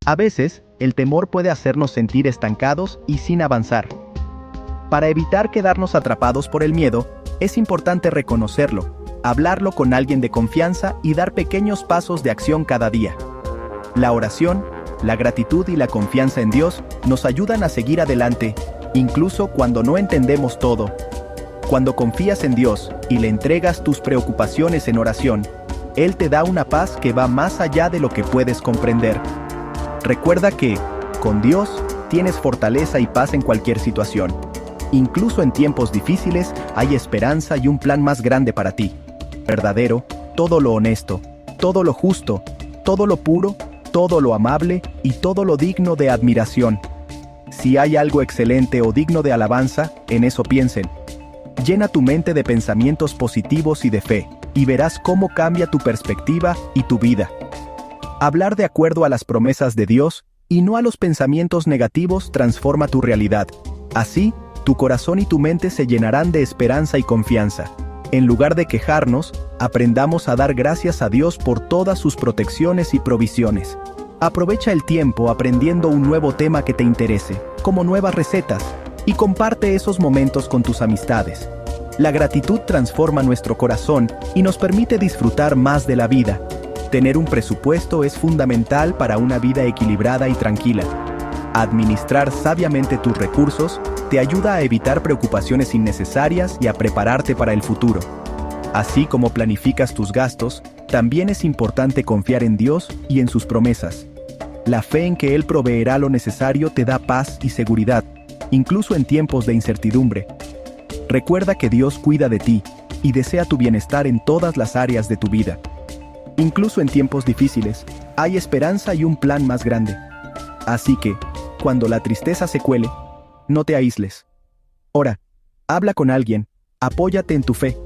A veces, el temor puede hacernos sentir estancados y sin avanzar. Para evitar quedarnos atrapados por el miedo, es importante reconocerlo, hablarlo con alguien de confianza y dar pequeños pasos de acción cada día. La oración, la gratitud y la confianza en Dios nos ayudan a seguir adelante, incluso cuando no entendemos todo. Cuando confías en Dios y le entregas tus preocupaciones en oración, Él te da una paz que va más allá de lo que puedes comprender. Recuerda que, con Dios, tienes fortaleza y paz en cualquier situación. Incluso en tiempos difíciles hay esperanza y un plan más grande para ti. Verdadero, todo lo honesto, todo lo justo, todo lo puro, todo lo amable y todo lo digno de admiración. Si hay algo excelente o digno de alabanza, en eso piensen. Llena tu mente de pensamientos positivos y de fe, y verás cómo cambia tu perspectiva y tu vida. Hablar de acuerdo a las promesas de Dios, y no a los pensamientos negativos, transforma tu realidad. Así, tu corazón y tu mente se llenarán de esperanza y confianza. En lugar de quejarnos, aprendamos a dar gracias a Dios por todas sus protecciones y provisiones. Aprovecha el tiempo aprendiendo un nuevo tema que te interese, como nuevas recetas, y comparte esos momentos con tus amistades. La gratitud transforma nuestro corazón y nos permite disfrutar más de la vida. Tener un presupuesto es fundamental para una vida equilibrada y tranquila. Administrar sabiamente tus recursos te ayuda a evitar preocupaciones innecesarias y a prepararte para el futuro. Así como planificas tus gastos, también es importante confiar en Dios y en sus promesas. La fe en que Él proveerá lo necesario te da paz y seguridad, incluso en tiempos de incertidumbre. Recuerda que Dios cuida de ti y desea tu bienestar en todas las áreas de tu vida. Incluso en tiempos difíciles, hay esperanza y un plan más grande. Así que, cuando la tristeza se cuele, no te aísles. Ora, habla con alguien, apóyate en tu fe.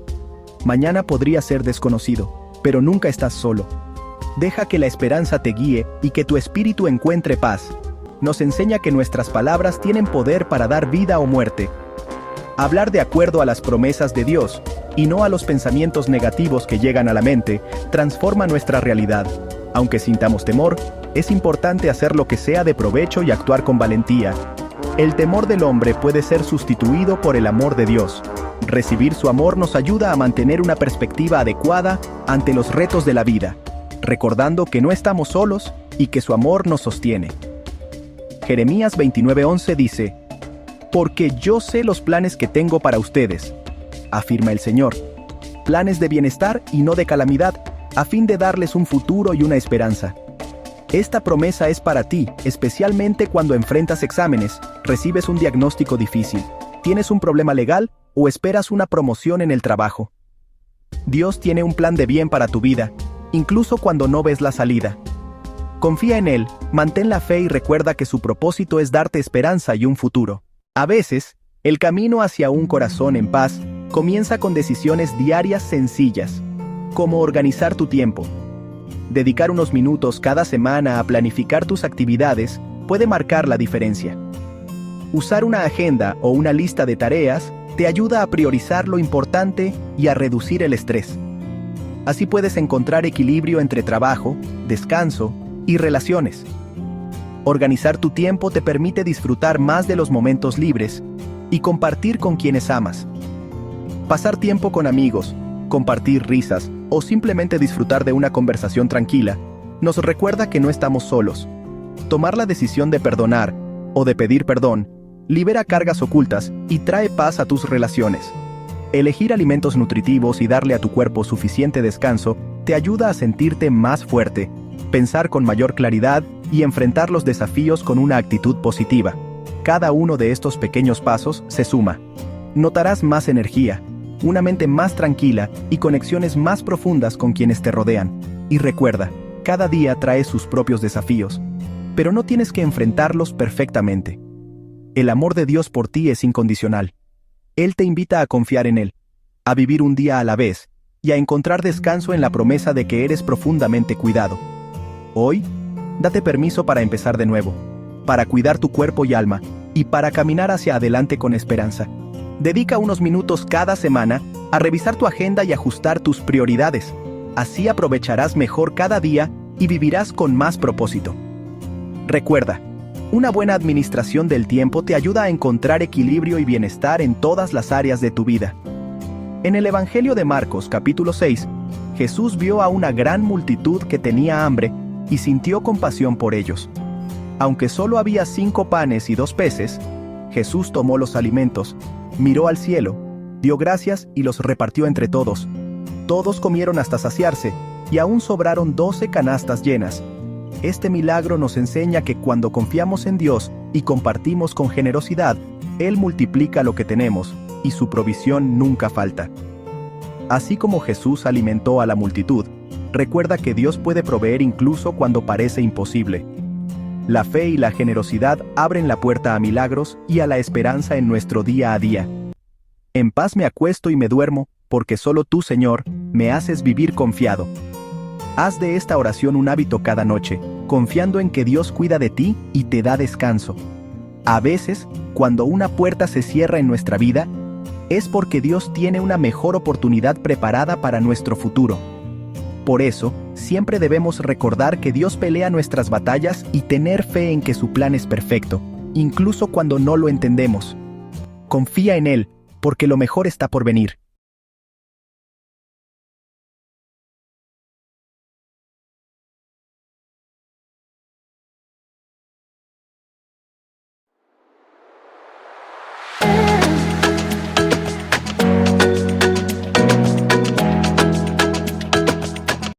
Mañana podría ser desconocido, pero nunca estás solo. Deja que la esperanza te guíe y que tu espíritu encuentre paz. Nos enseña que nuestras palabras tienen poder para dar vida o muerte. Hablar de acuerdo a las promesas de Dios, y no a los pensamientos negativos que llegan a la mente, transforma nuestra realidad. Aunque sintamos temor, es importante hacer lo que sea de provecho y actuar con valentía. El temor del hombre puede ser sustituido por el amor de Dios. Recibir su amor nos ayuda a mantener una perspectiva adecuada ante los retos de la vida, recordando que no estamos solos y que su amor nos sostiene. Jeremías 29:11 dice: «Porque yo sé los planes que tengo para ustedes», afirma el Señor, planes de bienestar y no de calamidad, a fin de darles un futuro y una esperanza. Esta promesa es para ti, especialmente cuando enfrentas exámenes, recibes un diagnóstico difícil, tienes un problema legal o esperas una promoción en el trabajo. Dios tiene un plan de bien para tu vida, incluso cuando no ves la salida. Confía en Él, mantén la fe y recuerda que su propósito es darte esperanza y un futuro. A veces, el camino hacia un corazón en paz comienza con decisiones diarias sencillas, como organizar tu tiempo. Dedicar unos minutos cada semana a planificar tus actividades puede marcar la diferencia. Usar una agenda o una lista de tareas te ayuda a priorizar lo importante y a reducir el estrés. Así puedes encontrar equilibrio entre trabajo, descanso y relaciones. Organizar tu tiempo te permite disfrutar más de los momentos libres y compartir con quienes amas. Pasar tiempo con amigos, compartir risas o simplemente disfrutar de una conversación tranquila nos recuerda que no estamos solos. Tomar la decisión de perdonar o de pedir perdón libera cargas ocultas y trae paz a tus relaciones. Elegir alimentos nutritivos y darle a tu cuerpo suficiente descanso te ayuda a sentirte más fuerte, pensar con mayor claridad y enfrentar los desafíos con una actitud positiva. Cada uno de estos pequeños pasos se suma. Notarás más energía, una mente más tranquila y conexiones más profundas con quienes te rodean. Y recuerda, cada día trae sus propios desafíos, pero no tienes que enfrentarlos perfectamente. El amor de Dios por ti es incondicional. Él te invita a confiar en Él, a vivir un día a la vez y a encontrar descanso en la promesa de que eres profundamente cuidado. Hoy, date permiso para empezar de nuevo, para cuidar tu cuerpo y alma, y para caminar hacia adelante con esperanza. Dedica unos minutos cada semana a revisar tu agenda y ajustar tus prioridades. Así aprovecharás mejor cada día y vivirás con más propósito. Recuerda, una buena administración del tiempo te ayuda a encontrar equilibrio y bienestar en todas las áreas de tu vida. En el Evangelio de Marcos, capítulo 6, Jesús vio a una gran multitud que tenía hambre y sintió compasión por ellos. Aunque solo había 5 panes y 2 peces, Jesús tomó los alimentos, miró al cielo, dio gracias y los repartió entre todos. Todos comieron hasta saciarse, y aún sobraron 12 canastas llenas. Este milagro nos enseña que cuando confiamos en Dios y compartimos con generosidad, Él multiplica lo que tenemos, y su provisión nunca falta. Así como Jesús alimentó a la multitud, recuerda que Dios puede proveer incluso cuando parece imposible. La fe y la generosidad abren la puerta a milagros y a la esperanza en nuestro día a día. En paz me acuesto y me duermo, porque solo tú, Señor, me haces vivir confiado. Haz de esta oración un hábito cada noche, confiando en que Dios cuida de ti y te da descanso. A veces, cuando una puerta se cierra en nuestra vida, es porque Dios tiene una mejor oportunidad preparada para nuestro futuro. Por eso, siempre debemos recordar que Dios pelea nuestras batallas y tener fe en que su plan es perfecto, incluso cuando no lo entendemos. Confía en Él, porque lo mejor está por venir.